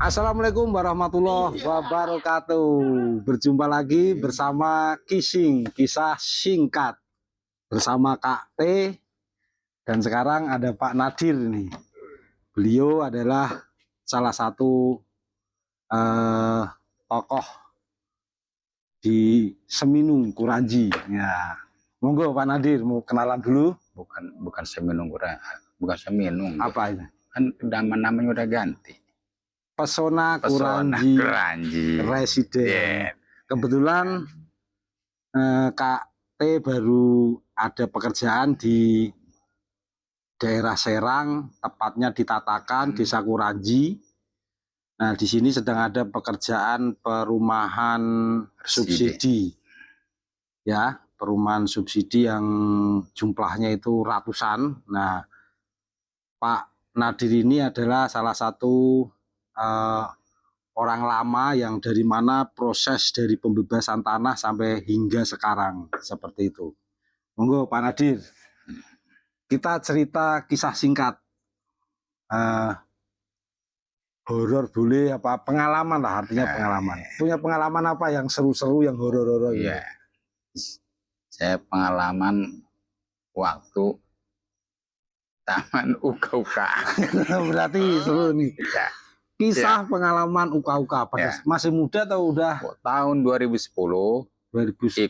Assalamualaikum warahmatullahi wabarakatuh. Berjumpa lagi bersama Kisah Singkat bersama Kak T, dan sekarang ada Pak Nadir nih. Beliau adalah salah satu tokoh di Seminung Kuranji. Ya, monggo Pak Nadir mau kenalan dulu. Bukan Seminung, bukan Seminung. Apa ini? Kan namanya udah ganti. Pesona Kuranji Residen. Yeah. Kebetulan Kak T baru ada pekerjaan di daerah Serang, tepatnya di Tatakan, Desa Kuranji. Nah, di sini sedang ada pekerjaan perumahan subsidi. Ya, perumahan subsidi yang jumlahnya itu ratusan. Nah, Pak Nadir ini adalah salah satu orang lama yang dari mana proses dari pembebasan tanah sampai hingga sekarang seperti itu. Monggo Pak Nadir, kita cerita kisah singkat, horor boleh, apa pengalaman lah, artinya pengalaman. Punya pengalaman apa yang seru-seru, yang horor-horor? Iya. Saya pengalaman waktu Taman Uka-Uka. Berarti seru nih. Ya. Kisah pengalaman uka-uka pada masih muda atau udah? Tahun 2010. 2010,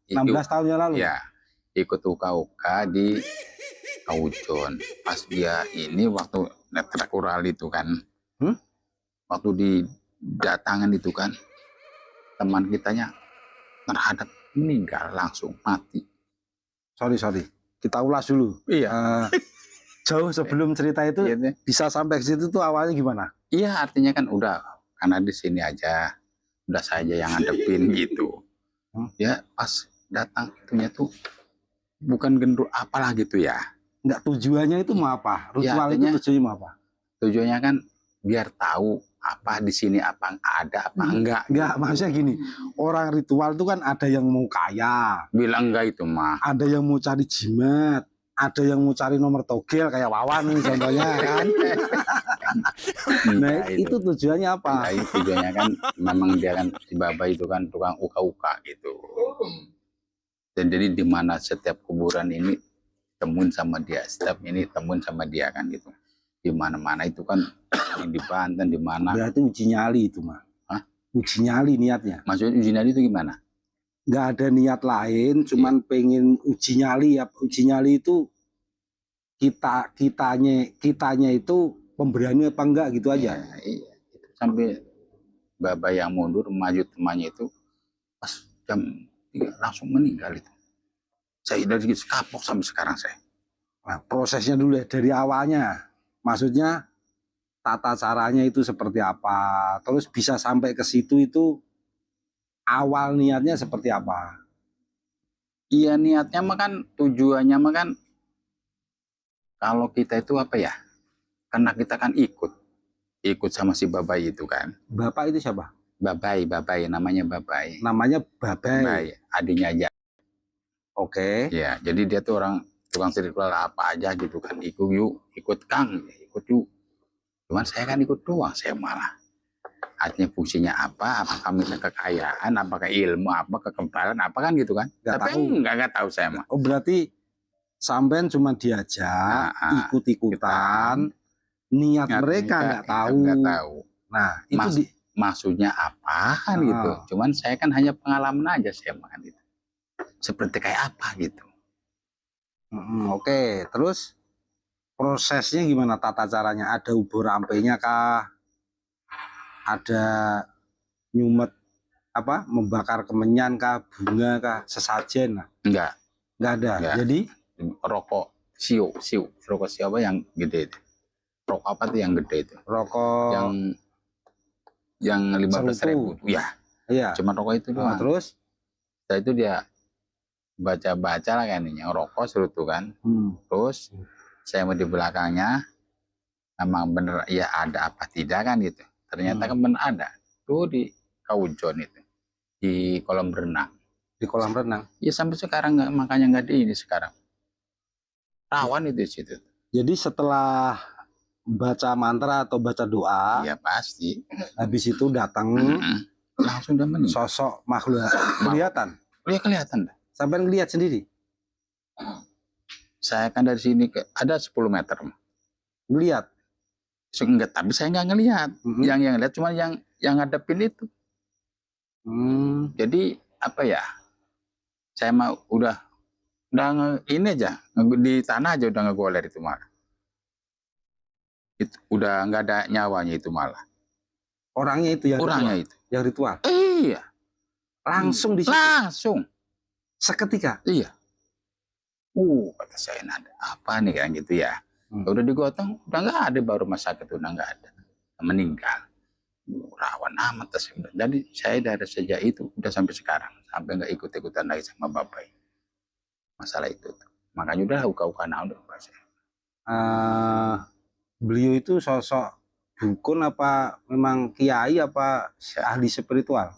16 tahun yang lalu. Ya, ikut uka-uka di Kaujon. Pas dia ini waktu netrakural itu kan, waktu didatangan itu kan, teman kitanya terhadap meninggal langsung mati. Sorry, kita ulas dulu. Iya. Jauh sebelum cerita itu bisa sampai ke situ tuh awalnya gimana? Iya, artinya kan udah karena di sini aja udah saja yang ngadepin gitu. Ya pas datang itunya tuh bukan gendut apalah gitu ya. Enggak, tujuannya itu mau apa? Ritual ya, itu tujuannya mau apa? Tujuannya kan biar tahu apa di sini apa ada apa enggak. Enggak, maksudnya gini, orang ritual itu kan ada yang mau kaya. Bilang enggak itu mah. Ada yang mau cari jimat. Ada yang mau cari nomor togel kayak Wawan nih contohnya kan. Nah itu tujuannya apa? Nah, tujuannya kan memang dia kan si Baba itu kan tukang uka-uka gitu. Dan jadi di mana setiap kuburan ini temuin sama dia, setiap ini temuin sama dia kan gitu. Di mana-mana itu kan yang di Banten di mana. Berarti uji nyali itu mah. Hah? Uji nyali niatnya. Maksudnya uji nyali itu gimana? Nggak ada niat lain, cuman pengen uji nyali ya. Uji nyali itu kitanya itu pemberani apa enggak gitu aja. Iya. Itu sampai Baba yang mundur maju temannya itu pas jam 3 langsung meninggal itu. Saya dari kapok sampai sekarang saya. Nah, prosesnya dulu ya, dari awalnya. Maksudnya tata caranya itu seperti apa? Terus bisa sampai ke situ itu awal niatnya seperti apa? Iya, niatnya mah kan, tujuannya mah kan kalau kita itu apa ya? Karena kita kan ikut sama si Babai itu kan. Bapak itu siapa? Babai, namanya Babai. Namanya Babai. Adiknya aja. Oke. Ya, jadi dia tuh orang tukang spiritual apa aja gitu kan. Ikut Kang, ikut yuk. Cuman saya kan ikut doang, saya malah. Artinya fungsinya apa? Apakah misalnya kekayaan, apakah ilmu, apa kekempalan, apa kan gitu kan? Tapi enggak tahu saya mah. Oh, berarti sampean cuma diajak, ikut-ikutan, niat mereka nggak tahu. Nah, itu maksudnya apa kan gitu. Cuman saya kan hanya pengalaman aja saya makan itu. Seperti kayak apa gitu. Oke, terus prosesnya gimana, tata caranya? Ada ubur ampenya kah? Ada nyumet apa? Membakar kemenyan kah? Bunga kah? Sesajen lah? Enggak ada. Enggak. Jadi rokok siu rokok siu apa yang gede itu? Rokok apa tuh yang gede itu? Rokok yang 15.000 ya. Iya. Cuma rokok itu doang. Terus saya itu dia baca lah kayaknya rokok serutu kan. Terus saya mau di belakangnya emang bener ya ada apa tidak kan gitu. Ternyata kan bener ada tuh di Kaujon itu di kolam renang. Di kolam renang? Ya sampai sekarang nggak, makanya nggak di ini sekarang rawan itu di situ. Jadi setelah baca mantra atau baca doa. Ya pasti. Habis itu datang langsung udah meninggal. sosok makhluk kelihatan. Ya kelihatan. Sampai ngelihat sendiri. Saya kan dari sini ada 10 meter. Ngelihat. Enggak, tapi saya nggak ngelihat. Yang lihat cuma yang ngadepin itu. Jadi apa ya? Saya mah udah ini aja di tanah aja udah ngegoler itu malah. Itu udah nggak ada nyawanya itu malah. Orangnya itu yang yang ritual. Iya. Langsung di situ. Langsung. Seketika. Iya. Kata saya ada apa nih kan gitu ya. Udah digotong, udah nggak ada, baru rumah sakit udah nggak ada, meninggal. Rawan amat. Jadi saya dari sejak itu udah sampai sekarang sampai nggak ikut-ikutan lagi sama bapak masalah itu. Makanya udah uka-uka udah saya. Beliau itu sosok dukun apa memang kiai apa ahli spiritual?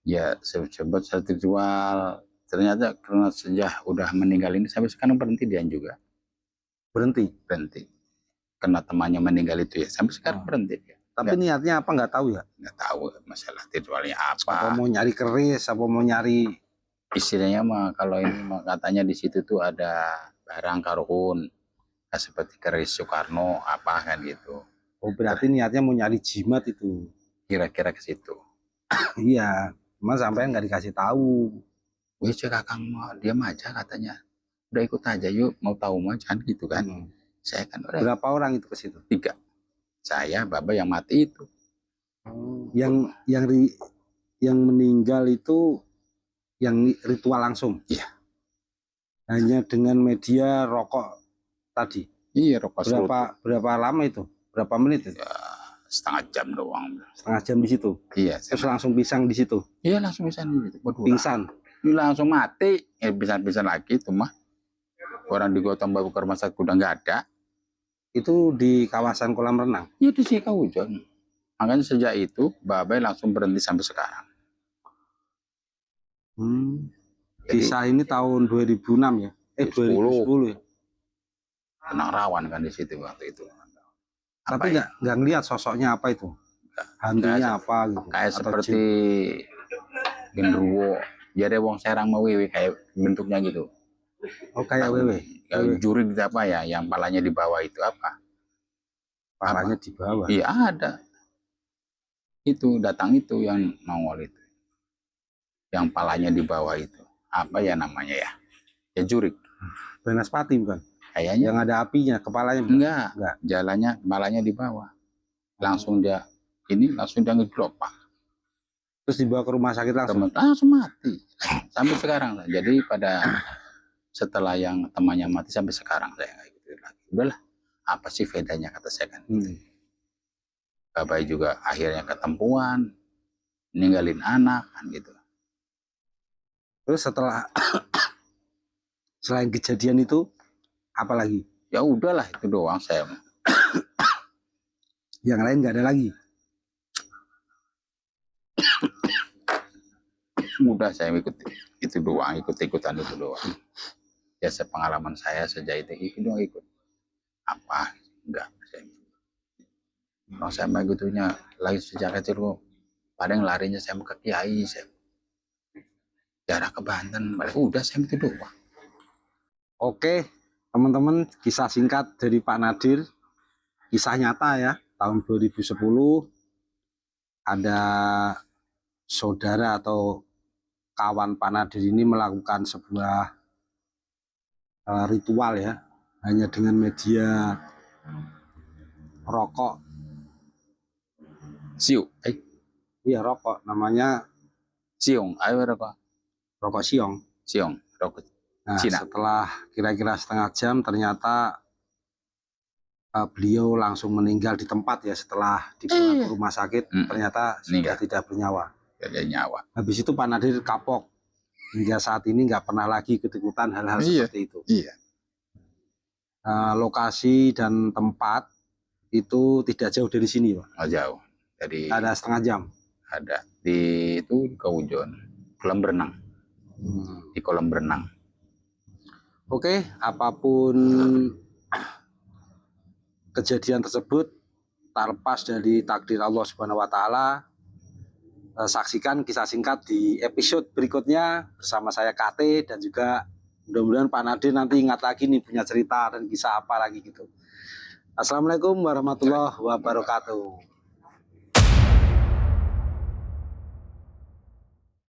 Ya sebut spiritual. Ternyata karena sejak udah meninggal ini sampai sekarang berhenti dia juga. Berhenti. Karena temannya meninggal itu ya sampai sekarang berhenti dia. Tapi niatnya apa nggak tahu ya? Nggak tahu masalah ritualnya apa. Apa mau nyari keris, apa mau nyari istilahnya mah kalau ini mah katanya di situ tuh ada barang karun, seperti keris Soekarno apa kan gitu. Berarti niatnya mau nyari jimat itu. Kira-kira ke situ. Iya, cuma sampai nggak dikasih tahu. Wih kakang mah diam aja katanya. Udah ikut aja yuk, mau tahu mah kan gitu kan. Saya kan berapa orang itu ke situ? 3. Saya, Baba yang mati itu. Yang meninggal itu yang ritual langsung. Iya. Hanya dengan media rokok tadi. Iya, rokok. Berapa lama itu? Berapa menit itu? Ya, setengah jam doang. Setengah jam di situ. Iya. Terus langsung pisang di situ. Iya, langsung pisang di situ. Pingsan. Langsung mati. Pisang lagi itu mah. Orang digotong bawa ke rumah sakit udah nggak ada. Itu di kawasan kolam renang? Iya, di Cikawujon. Makanya sejak itu Babai langsung berhenti sampai sekarang. Kisah ini tahun 2006 ya? 2010 ya? Tenang rawan kan di situ waktu itu. Tapi nggak ngeliat sosoknya apa itu? Hantunya apa gitu? Kayak seperti genderuwo. Jadi wong serang mau wewe kayak bentuknya gitu. Oh kayak wewe. Jurig apa ya? Yang palanya di bawah itu apa? Palanya di bawah? Iya ada. Itu datang itu yang nongol itu. Yang palanya di bawah itu. Apa ya namanya ya? Ya jurig. Banaspati bukan? Kayaknya. Yang ada apinya, kepalanya? Enggak. Jalannya, kepalanya di bawah. Langsung dia ngegelopak. Terus dibawa ke rumah sakit langsung? Langsung mati. Sampai sekarang. Jadi setelah yang temannya mati sampai sekarang saya nggak ikut lagi. Udahlah. Apa sih bedanya kata saya kan? Bapak juga akhirnya ketempuan, ninggalin anak kan gitu. Terus setelah selain kejadian itu apa lagi? Ya udahlah itu doang saya. Yang lain nggak ada lagi. Udah saya itu doang, ikut-ikutan itu doang. Ya sepengalaman saya sejak itu doang ikut. Apa? Enggak. Kalau saya mah gitunya lagi sejak kecil kok. Paling larinya saya ke kiai, saya jarak ke Banten, udah saya itu doang. Oke, teman-teman, kisah singkat dari Pak Nadir, kisah nyata ya, tahun 2010 ada saudara atau kawan Pak Nadir ini melakukan sebuah ritual ya, hanya dengan media rokok. Siu, iya rokok, namanya siung, ayo rokok. Rokok siong. Siong, rokok. Nah, setelah kira-kira setengah jam ternyata beliau langsung meninggal di tempat ya setelah dibawa ke rumah sakit ternyata sudah tidak bernyawa. Tidak nyawa. Habis itu Pak Nadir kapok hingga saat ini nggak pernah lagi ikut-ikutan hal-hal seperti itu. Iya. Lokasi dan tempat itu tidak jauh dari sini Pak. Oh, jauh. Jadi ada setengah jam. Ada di Cikawujon, kolam berenang. Di kolam berenang. Oke, apapun kejadian tersebut tak lepas dari takdir Allah Subhanahu wa taala. Saksikan kisah singkat di episode berikutnya bersama saya KT, dan juga mudah-mudahan Pak Nadir nanti ingat lagi nih punya cerita dan kisah apa lagi gitu. Assalamualaikum warahmatullahi wabarakatuh.